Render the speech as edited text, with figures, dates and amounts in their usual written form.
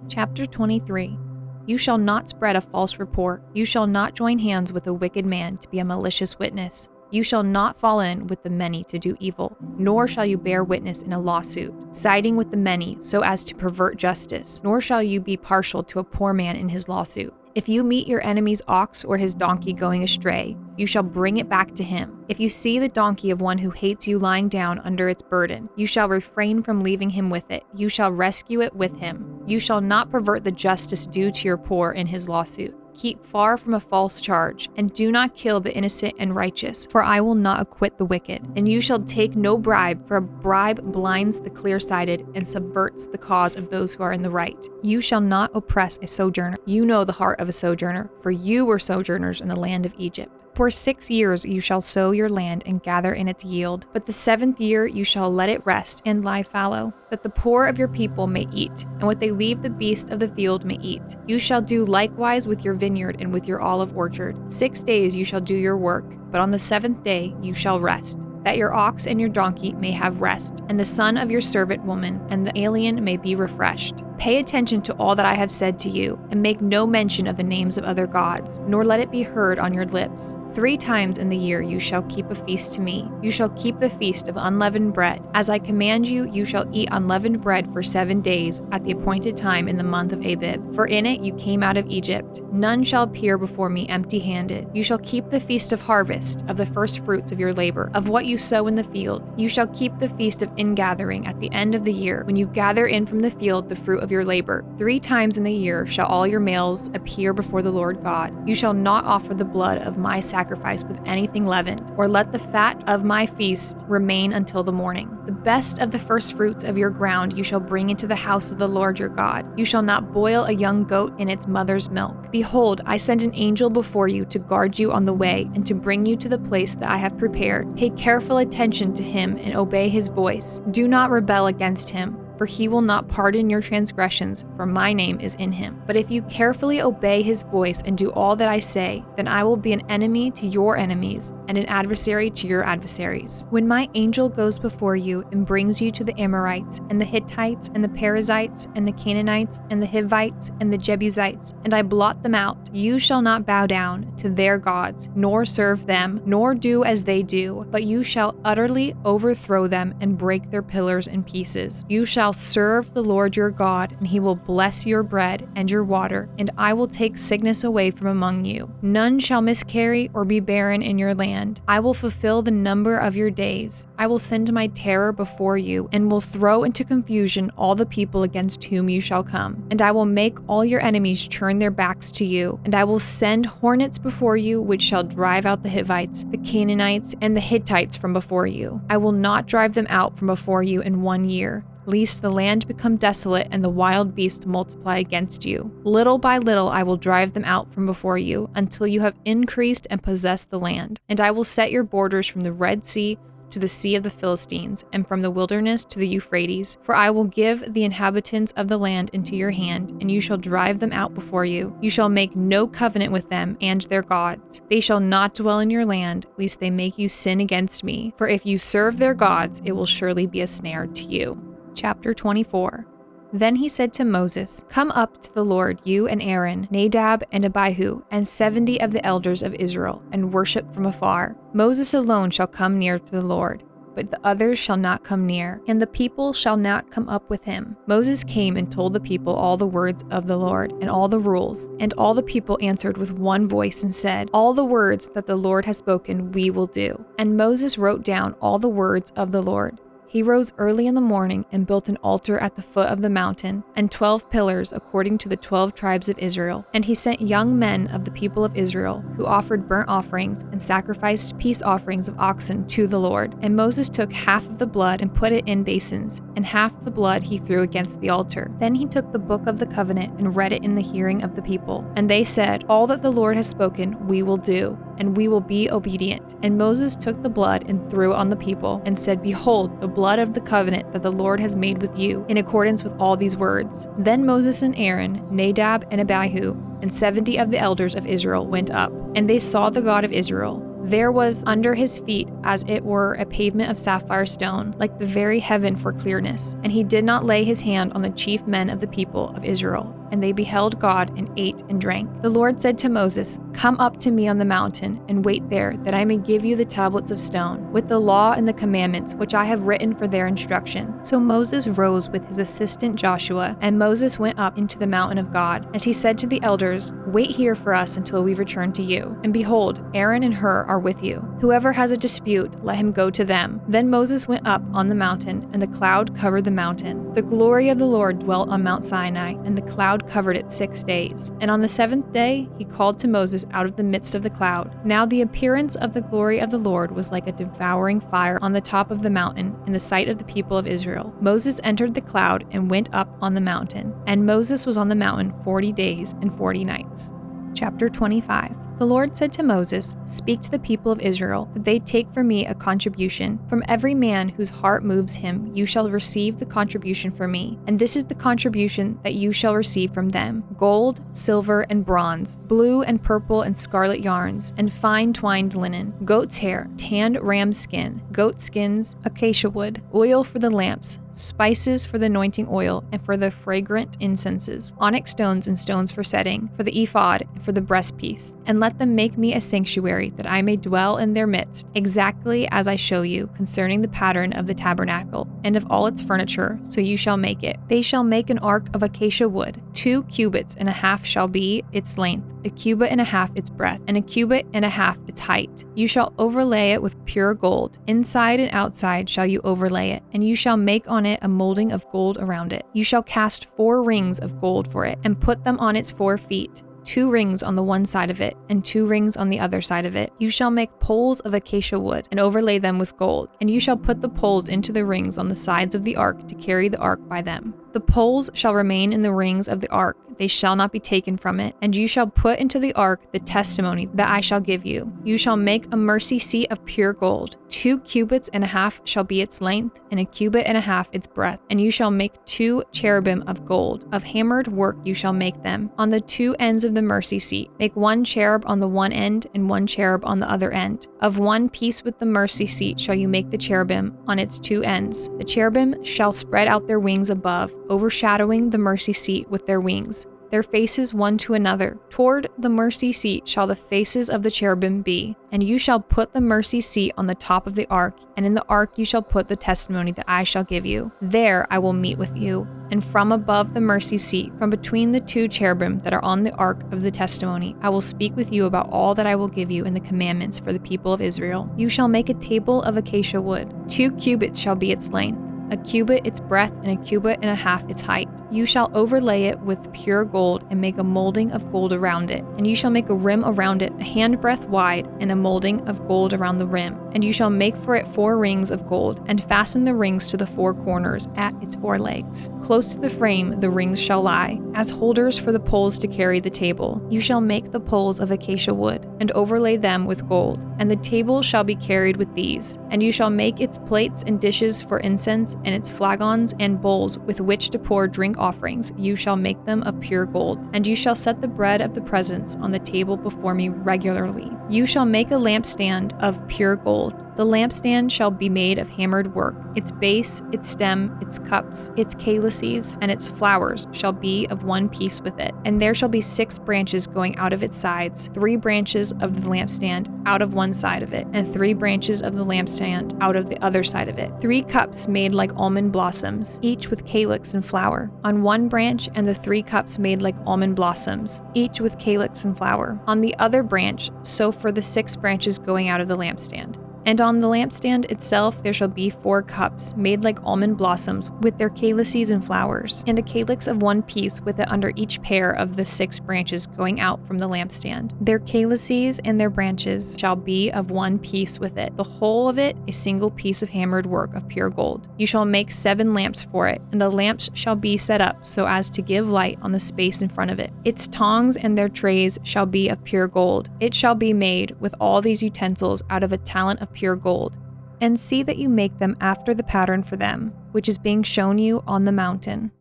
Chapter 23. You shall not spread a false report. You shall not join hands with a wicked man to be a malicious witness. You shall not fall in with the many to do evil, nor shall you bear witness in a lawsuit, siding with the many so as to pervert justice, nor shall you be partial to a poor man in his lawsuit. If you meet your enemy's ox or his donkey going astray, you shall bring it back to him. If you see the donkey of one who hates you lying down under its burden, you shall refrain from leaving him with it. You shall rescue it with him. You shall not pervert the justice due to your poor in his lawsuit. Keep far from a false charge, and do not kill the innocent and righteous, for I will not acquit the wicked. And you shall take no bribe, for a bribe blinds the clear-sighted and subverts the cause of those who are in the right. You shall not oppress a sojourner. You know the heart of a sojourner, for you were sojourners in the land of Egypt. For 6 years you shall sow your land and gather in its yield, but the 7th year you shall let it rest and lie fallow, that the poor of your people may eat, and what they leave the beast of the field may eat. You shall do likewise with your vineyard and with your olive orchard. 6 days you shall do your work, but on the 7th day you shall rest, that your ox and your donkey may have rest, and the son of your servant woman and the alien may be refreshed. Pay attention to all that I have said to you, and make no mention of the names of other gods, nor let it be heard on your lips. 3 times in the year you shall keep a feast to me. You shall keep the feast of unleavened bread. As I command you, you shall eat unleavened bread for 7 days at the appointed time in the month of Abib. For in it you came out of Egypt. None shall appear before me empty-handed. You shall keep the feast of harvest, of the first fruits of your labor, of what you sow in the field. You shall keep the feast of ingathering at the end of the year, when you gather in from the field the fruit of your labor. 3 times in the year shall all your males appear before the Lord God. You shall not offer the blood of my sacrifice with anything leavened, or let the fat of my feast remain until the morning. The best of the first fruits of your ground you shall bring into the house of the Lord your God. You shall not boil a young goat in its mother's milk. Behold, I send an angel before you to guard you on the way and to bring you to the place that I have prepared. Pay careful attention to him and obey his voice. Do not rebel against him, for he will not pardon your transgressions, for my name is in him. But if you carefully obey his voice and do all that I say, then I will be an enemy to your enemies and an adversary to your adversaries. When my angel goes before you and brings you to the Amorites and the Hittites and the Perizzites and the Canaanites and the Hivites and the Jebusites, and I blot them out, you shall not bow down to their gods, nor serve them, nor do as they do, but you shall utterly overthrow them and break their pillars in pieces. You shall serve the Lord your God, and he will bless your bread and your water, and I will take sickness away from among you. None shall miscarry or be barren in your land. I will fulfill the number of your days. I will send my terror before you, and will throw into confusion all the people against whom you shall come. And I will make all your enemies turn their backs to you, and I will send hornets before you, which shall drive out the Hivites, the Canaanites, and the Hittites from before you. I will not drive them out from before you in 1 year, lest the land become desolate and the wild beasts multiply against you. Little by little I will drive them out from before you, until you have increased and possessed the land. And I will set your borders from the Red Sea to the Sea of the Philistines, and from the wilderness to the Euphrates. For I will give the inhabitants of the land into your hand, and you shall drive them out before you. You shall make no covenant with them and their gods. They shall not dwell in your land, lest they make you sin against me. For if you serve their gods, it will surely be a snare to you. Chapter 24. Then he said to Moses, Come up to the Lord, you and Aaron, Nadab and Abihu, and 70 of the elders of Israel, and worship from afar. Moses alone shall come near to the Lord, but the others shall not come near, and the people shall not come up with him. Moses came and told the people all the words of the Lord, and all the rules. And all the people answered with one voice and said, All the words that the Lord has spoken we will do. And Moses wrote down all the words of the Lord. He rose early in the morning and built an altar at the foot of the mountain, and 12 pillars according to the 12 tribes of Israel. And he sent young men of the people of Israel, who offered burnt offerings and sacrificed peace offerings of oxen to the Lord. And Moses took half of the blood and put it in basins, and half the blood he threw against the altar. Then he took the book of the covenant and read it in the hearing of the people. And they said, All that the Lord has spoken we will do, and we will be obedient. And Moses took the blood and threw it on the people, and said, Behold, the blood of the covenant that the Lord has made with you, in accordance with all these words. Then Moses and Aaron, Nadab and Abihu, and 70 of the elders of Israel went up, and they saw the God of Israel. There was under his feet as it were a pavement of sapphire stone, like the very heaven for clearness. And he did not lay his hand on the chief men of the people of Israel. And they beheld God and ate and drank. The Lord said to Moses, "Come up to me on the mountain and wait there, that I may give you the tablets of stone, with the law and the commandments which I have written for their instruction." So Moses rose with his assistant Joshua, and Moses went up into the mountain of God. As he said to the elders, "Wait here for us until we return to you. And behold, Aaron and Hur are with you. Whoever has a dispute, let him go to them." Then Moses went up on the mountain, and the cloud covered the mountain. The glory of the Lord dwelt on Mount Sinai, and the cloud covered it 6 days. And on the 7th day he called to Moses out of the midst of the cloud. Now the appearance of the glory of the Lord was like a devouring fire on the top of the mountain in the sight of the people of Israel. Moses entered the cloud and went up on the mountain. And Moses was on the mountain 40 days and 40 nights. Chapter 25. The Lord said to Moses, "Speak to the people of Israel, that they take for me a contribution. From every man whose heart moves him, you shall receive the contribution for me. And this is the contribution that you shall receive from them: gold, silver, and bronze, blue and purple and scarlet yarns, and fine twined linen, goat's hair, tanned ram's skin, goat skins, acacia wood, oil for the lamps, spices for the anointing oil and for the fragrant incenses, onyx stones and stones for setting, for the ephod and for the breastpiece. And let them make me a sanctuary, that I may dwell in their midst, exactly as I show you concerning the pattern of the tabernacle, and of all its furniture, so you shall make it. They shall make an ark of acacia wood. 2 cubits and a half shall be its length, a cubit and a half its breadth, and a cubit and a half its height. You shall overlay it with pure gold. Inside and outside shall you overlay it, and you shall make on it a molding of gold around it. You shall cast 4 rings of gold for it, and put them on its 4 feet. 2 rings on the one side of it, and 2 rings on the other side of it. You shall make poles of acacia wood, and overlay them with gold. And you shall put the poles into the rings on the sides of the ark to carry the ark by them. The poles shall remain in the rings of the ark, they shall not be taken from it. And you shall put into the ark the testimony that I shall give you. You shall make a mercy seat of pure gold. 2 cubits and a half shall be its length, and a cubit and a half its breadth. And you shall make 2 cherubim of gold. Of hammered work you shall make them. On the 2 ends of the mercy seat, make 1 cherub on the one end, and 1 cherub on the other end. Of one piece with the mercy seat shall you make the cherubim on its 2 ends. The cherubim shall spread out their wings above, overshadowing the mercy seat with their wings, their faces one to another. Toward the mercy seat shall the faces of the cherubim be. And you shall put the mercy seat on the top of the ark, and in the ark you shall put the testimony that I shall give you. There I will meet with you. And from above the mercy seat, from between the 2 cherubim that are on the ark of the testimony, I will speak with you about all that I will give you in the commandments for the people of Israel. You shall make a table of acacia wood. 2 cubits shall be its length, a cubit its breadth, and a cubit and a half its height. You shall overlay it with pure gold, and make a molding of gold around it. And you shall make a rim around it, a handbreadth wide, and a molding of gold around the rim. And you shall make for it 4 rings of gold, and fasten the rings to the 4 corners at its 4 legs. Close to the frame the rings shall lie, as holders for the poles to carry the table. You shall make the poles of acacia wood, and overlay them with gold. And the table shall be carried with these. And you shall make its plates and dishes for incense, and its flagons and bowls with which to pour drink offerings. You shall make them of pure gold. And you shall set the bread of the presence on the table before me regularly. You shall make a lampstand of pure gold. The lampstand shall be made of hammered work. Its base, its stem, its cups, its calyces, and its flowers shall be of one piece with it. And there shall be 6 branches going out of its sides, 3 branches of the lampstand out of one side of it, and 3 branches of the lampstand out of the other side of it. 3 cups made like almond blossoms, each with calyx and flower, on one branch, and the 3 cups made like almond blossoms, each with calyx and flower, on the other branch, so for the 6 branches going out of the lampstand. And on the lampstand itself there shall be 4 cups, made like almond blossoms, with their calyces and flowers, and a calyx of one piece with it under each pair of the 6 branches going out from the lampstand. Their calyces and their branches shall be of one piece with it, the whole of it a single piece of hammered work of pure gold. You shall make 7 lamps for it, and the lamps shall be set up so as to give light on the space in front of it. Its tongs and their trays shall be of pure gold. It shall be made with all these utensils out of a talent of pure gold. And see that you make them after the pattern for them, which is being shown you on the mountain.